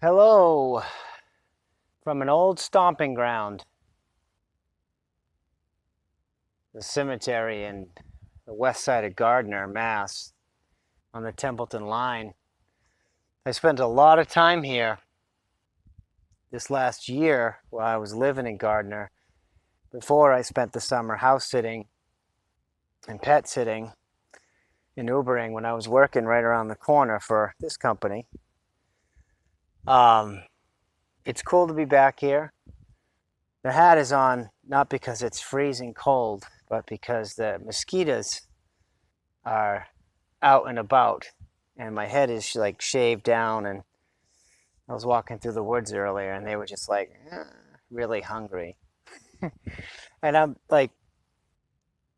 Hello from an old stomping ground, the cemetery in the west side of Gardner, Mass, on the Templeton line. I spent a lot of time here this last year while I was living in Gardner. Before I spent the summer house sitting and pet sitting and Ubering when I was working right around the corner for this company. Um, it's cool to be back here. The hat is on not because it's freezing cold, but because the mosquitoes are out and about, and my head is like shaved down. And I was walking through the woods earlier, and they were just like really hungry. And I'm like,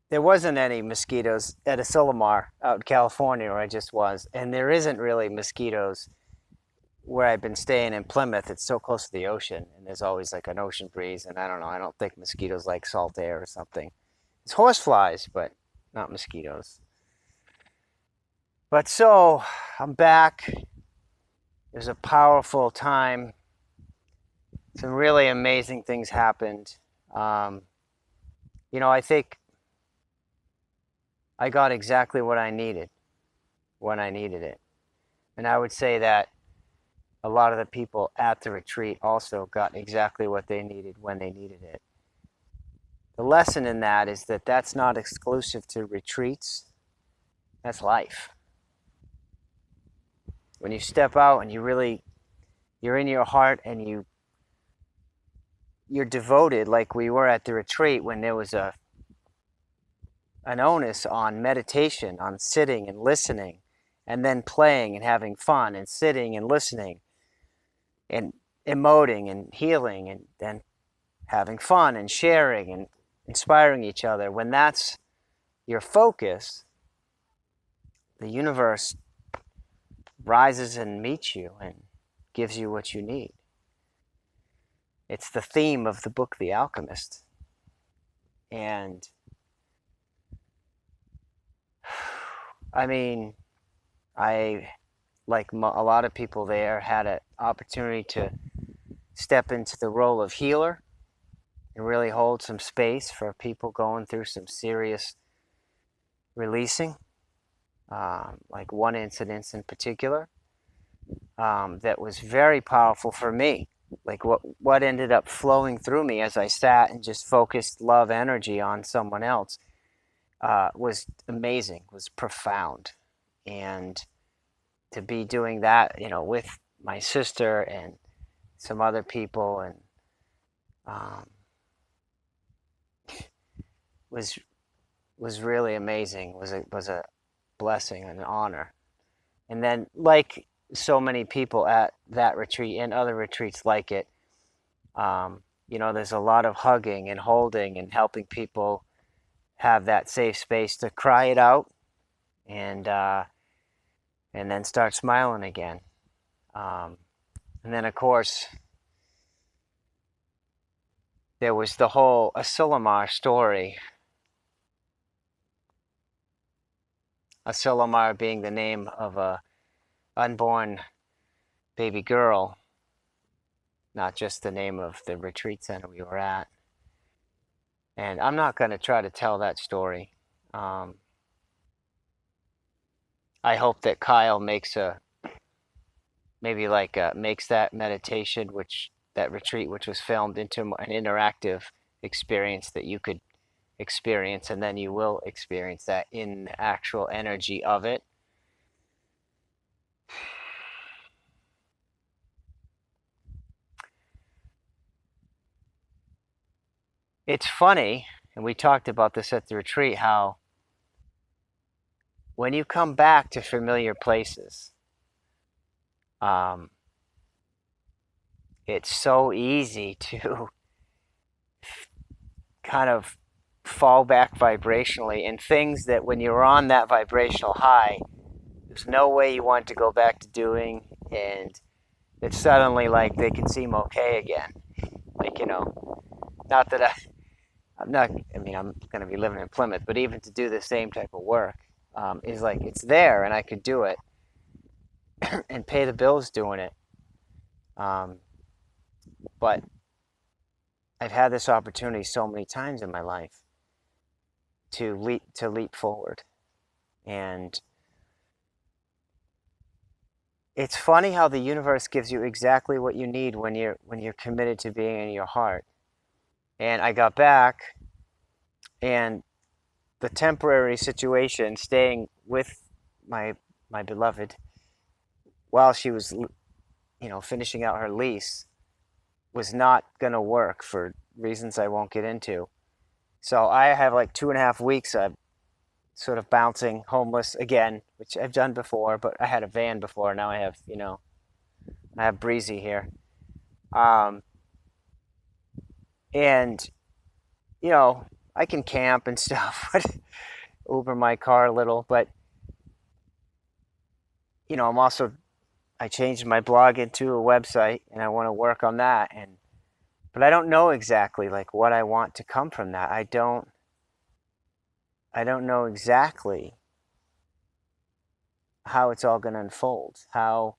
there wasn't any mosquitoes at Asilomar out in California where I just was, and there isn't really mosquitoes where I've been staying in Plymouth. It's so close to the ocean, and there's always like an ocean breeze. And I don't know. I don't think mosquitoes like salt air or something. It's horse flies, but not mosquitoes. But so I'm back. It was a powerful time. Some really amazing things happened. Um, I think I got exactly what I needed when I needed it. And I would say that a lot of the people at the retreat also got exactly what they needed when they needed it. The lesson in that is that that's not exclusive to retreats, that's life. When you step out and you're in your heart and you're devoted, like we were at the retreat when there was an onus on meditation, on sitting and listening, and then playing and having fun, and sitting and listening, and emoting and healing, and then having fun and sharing and inspiring each other. When that's your focus, the universe rises and meets you and gives you what you need. It's the theme of the book, The Alchemist. And I mean, I, like a lot of people there, had an opportunity to step into the role of healer and really hold some space for people going through some serious releasing. Like one incident in particular that was very powerful for me. Like what ended up flowing through me as I sat and just focused love energy on someone else was amazing, was profound. And to be doing that, with my sister and some other people, and um, was was really amazing. Was a blessing and an honor. And then, like so many people at that retreat and other retreats like it, there's a lot of hugging and holding and helping people have that safe space to cry it out, and and then start smiling again. Um, and then, of course, there was the whole Asilomar story. Asilomar being the name of a unborn baby girl, not just the name of the retreat center we were at. And I'm not going to try to tell that story. Um, I hope that Kyle makes makes that meditation, that retreat, which was filmed, into an interactive experience that you could experience, and then you will experience that in the actual energy of it. It's funny, and we talked about this at the retreat, how when you come back to familiar places, um, it's so easy to kind of fall back vibrationally in things that when you're on that vibrational high, there's no way you want to go back to doing, and it's suddenly like they can seem okay again. Like, not that I'm not, I mean, I'm going to be living in Plymouth, but even to do the same type of work is like it's there and I could do it and pay the bills doing it. Um, but I've had this opportunity so many times in my life to leap forward. And it's funny how the universe gives you exactly what you need when you're committed to being in your heart. And I got back, and the temporary situation, staying with my my beloved while she was, finishing out her lease, was not gonna work for reasons I won't get into. So I have like 2.5 weeks of sort of bouncing homeless again, which I've done before, but I had a van before. Now I have Breezy here. Um, and you know, I can camp and stuff, but Uber my car a little. But I changed my blog into a website, and I want to work on that. But I don't know exactly like what I want to come from that. I don't know exactly how it's all going to unfold. How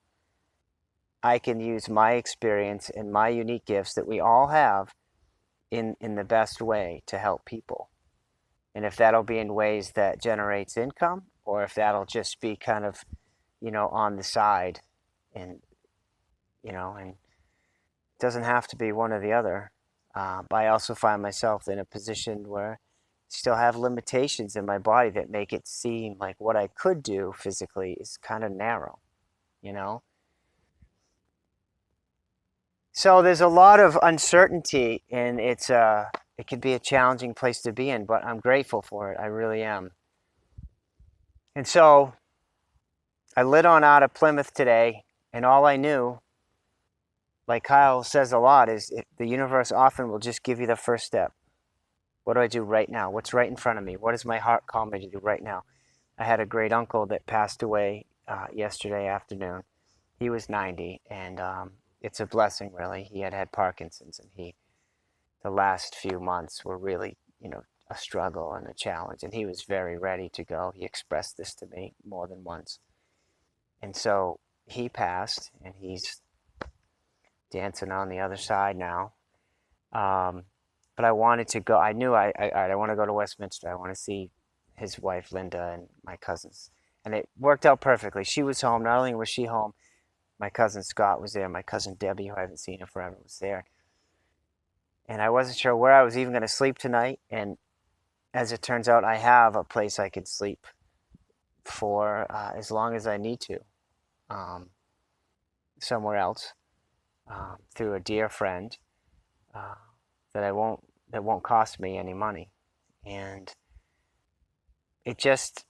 I can use my experience and my unique gifts that we all have in the best way to help people. And if that'll be in ways that generates income, or if that'll just be kind of, on the side, and and it doesn't have to be one or the other. But I also find myself in a position where I still have limitations in my body that make it seem like what I could do physically is kind of narrow, you know? So there's a lot of uncertainty, and it could be a challenging place to be in, but I'm grateful for it. I really am. And so I lit on out of Plymouth today, and all I knew, like Kyle says a lot, is the universe often will just give you the first step. What do I do right now? What's right in front of me? What does my heart call me to do right now? I had a great uncle that passed away yesterday afternoon. He was 90, and it's a blessing, really. He had Parkinson's, and the last few months were really, a struggle and a challenge, and he was very ready to go. He expressed this to me more than once. And so he passed, and he's dancing on the other side now. Um, but I wanted to go. I knew I want to go to Westminster. I want to see his wife Linda and my cousins, and it worked out perfectly. She was home. Not only was she home, my cousin Scott was there. My cousin Debbie, who I haven't seen in forever, was there. And I wasn't sure where I was even going to sleep tonight. And as it turns out, I have a place I could sleep for as long as I need to, um, somewhere else, through a dear friend, uh, that won't cost me any money. And it just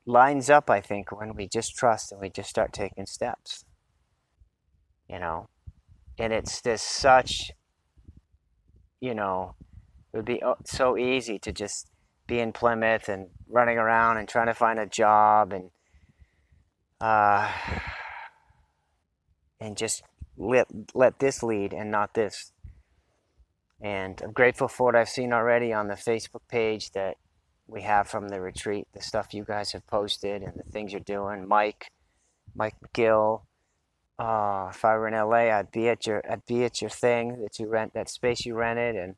lines up, I think, when we just trust and we just start taking steps, you know. And it's this such, it would be so easy to just be in Plymouth and running around and trying to find a job, uh, and just let this lead and not this. And I'm grateful for what I've seen already on the Facebook page that we have from the retreat, the stuff you guys have posted and the things you're doing. Mike McGill. If I were in LA, I'd be at your thing that you rent, that space you rented, and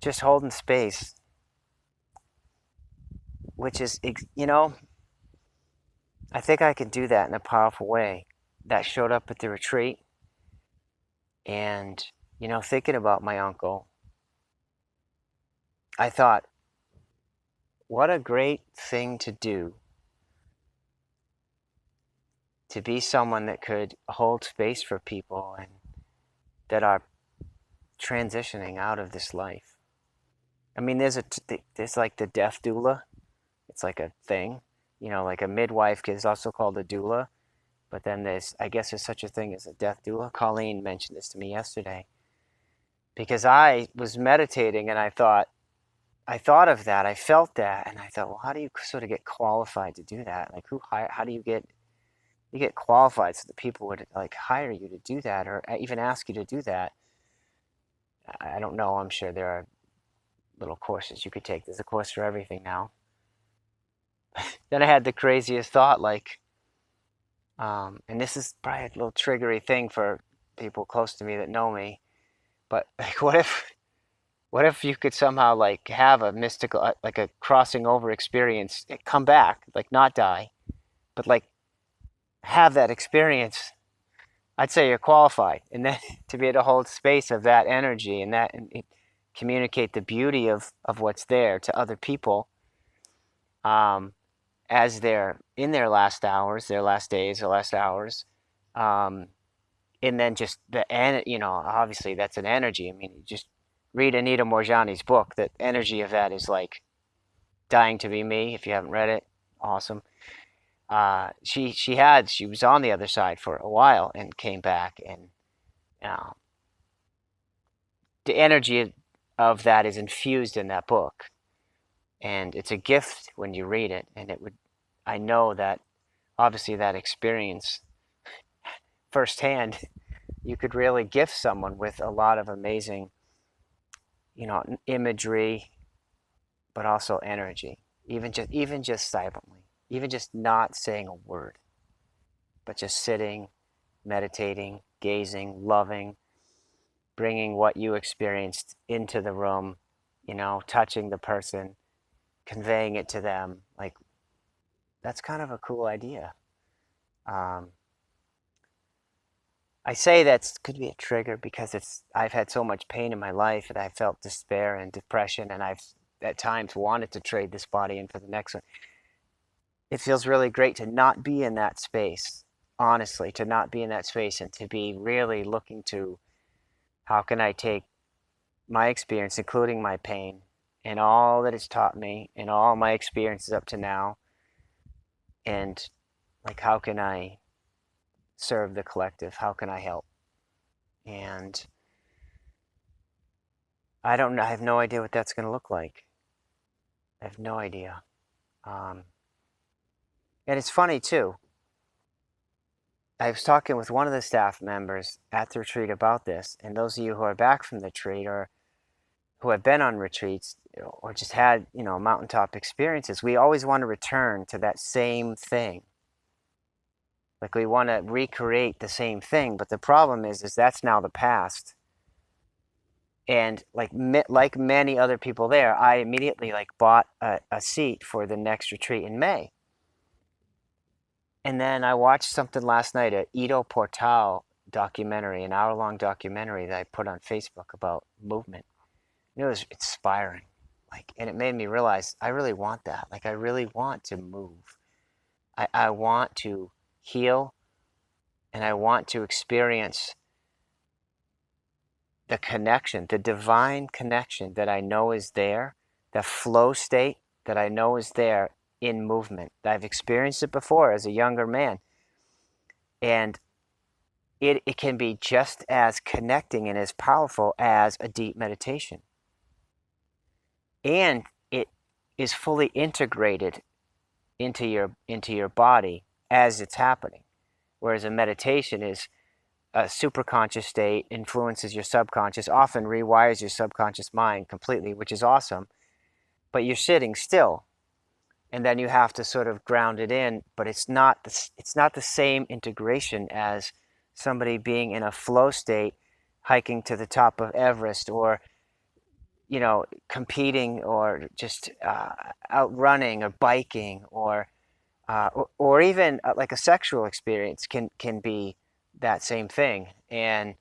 just holding space, which is, I think I can do that in a powerful way. That showed up at the retreat, and thinking about my uncle, I thought, what a great thing to do, to be someone that could hold space for people and that are transitioning out of this life. I mean, there's like the death doula. It's like a thing, like a midwife is also called a doula. But then I guess there's such a thing as a death doula. Colleen mentioned this to me yesterday because I was meditating, and I thought of that. I felt that, and I thought, well, how do you sort of get qualified to do that? Like, how do you get qualified so that people would like hire you to do that, or even ask you to do that? I don't know. I'm sure there are little courses you could take. There's a course for everything now. Then I had the craziest thought, like, and this is probably a little triggery thing for people close to me that know me. But like, what if you could somehow like have a mystical, like a crossing over experience, come back, like not die, but like have that experience? I'd say you're qualified, and then to be able to hold space of that energy and that, and communicate the beauty of what's there to other people, um, as they're in their last hours, their last days, their last hours, um, and then just obviously that's an energy. I mean, just read Anita Morjani's book. The energy of that is like Dying to Be Me. If you haven't read it, awesome. She was on the other side for a while and came back, and uh, the energy of that is infused in that book, and it's a gift when you read it. And I know that obviously that experience firsthand, you could really gift someone with a lot of amazing, imagery, but also energy, even just silently, even just not saying a word, but just sitting, meditating, gazing, loving, bringing what you experienced into the room, touching the person, conveying it to them. Like, that's kind of a cool idea. Um, I say that could be a trigger because I've had so much pain in my life, and I felt despair and depression, and I've at times wanted to trade this body in for the next one. It feels really great to not be in that space, honestly, to not be in that space, and to be really looking to how can I take my experience, including my pain, and all that it's taught me, and all my experiences up to now, and like, how can I serve the collective? How can I help? And I don't know. I have no idea what that's going to look like. I have no idea. Um, and it's funny too. I was talking with one of the staff members at the retreat about this, and those of you who are back from the retreat, or who have been on retreats, or just had, mountaintop experiences, we always want to return to that same thing. Like, we want to recreate the same thing, but the problem is that's now the past. And like many other people there, I immediately like bought a seat for the next retreat in May. And then I watched something last night, a Ido Portal documentary, an hour-long documentary that I put on Facebook about movement. And it was inspiring. Like, and it made me realize I really want that. Like, I really want to move. I want to heal, and I want to experience the connection, the divine connection that I know is there, the flow state that I know is there in movement. I've experienced it before as a younger man. And it can be just as connecting and as powerful as a deep meditation. And it is fully integrated into your body as it's happening. Whereas a meditation is a superconscious state, influences your subconscious, often rewires your subconscious mind completely, which is awesome. But you're sitting still, and then you have to sort of ground it in. But it's not the same integration as somebody being in a flow state, hiking to the top of Everest, or competing, or just outrunning, or biking, or even like a sexual experience can be that same thing. And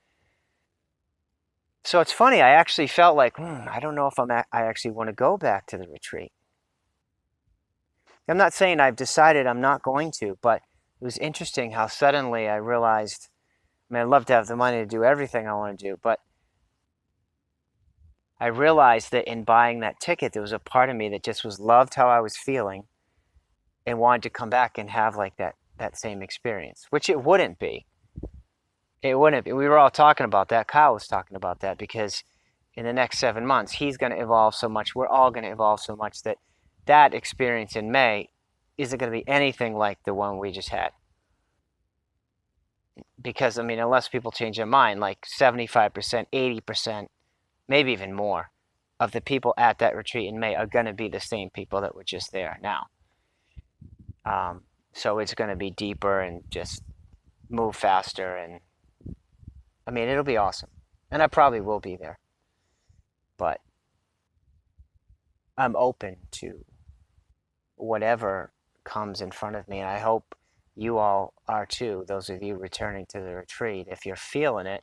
so it's funny. I actually felt like, I don't know if I actually want to go back to the retreat. I'm not saying I've decided I'm not going to, but it was interesting how suddenly I realized, I mean, I'd love to have the money to do everything I want to do, but I realized that in buying that ticket, there was a part of me that just loved how I was feeling and wanted to come back and have like that same experience, which it wouldn't be. It wouldn't be. We were all talking about that. Kyle was talking about that, because in the next 7 months, he's going to evolve so much. We're all going to evolve so much that experience in May isn't going to be anything like the one we just had. Because, I mean, unless people change their mind, like 75%, 80%, maybe even more of the people at that retreat in May are going to be the same people that were just there now. So it's going to be deeper and just move faster, and I mean, it'll be awesome. And I probably will be there. But I'm open to whatever comes in front of me. And I hope you all are too, those of you returning to the retreat. If you're feeling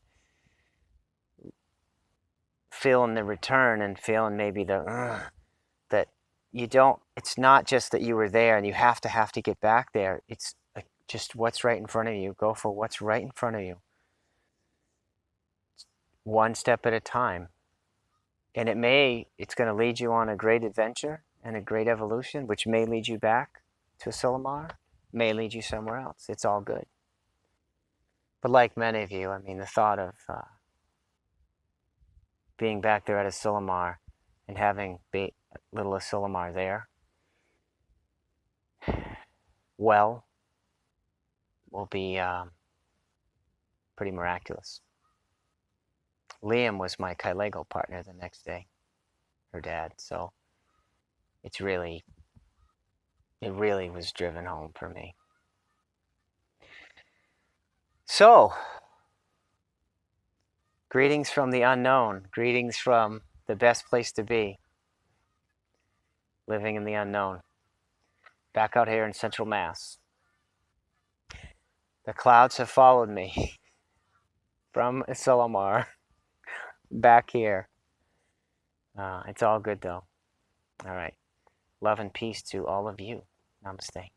the return and feeling maybe that you don't, it's not just that you were there and you have to get back there. It's like just what's right in front of you. Go for what's right in front of you, one step at a time. And it's going to lead you on a great adventure and a great evolution, which may lead you back to Asilomar, may lead you somewhere else. It's all good. But like many of you, I mean, the thought of being back there at Asilomar and having little Asilomar there, well, will be pretty miraculous. Liam was my Kailego partner the next day, her dad, so it really was driven home for me. So, greetings from the unknown, greetings from the best place to be, living in the unknown, back out here in Central Mass. The clouds have followed me from Asilomar back here. It's all good though. All right. Love and peace to all of you. Namaste.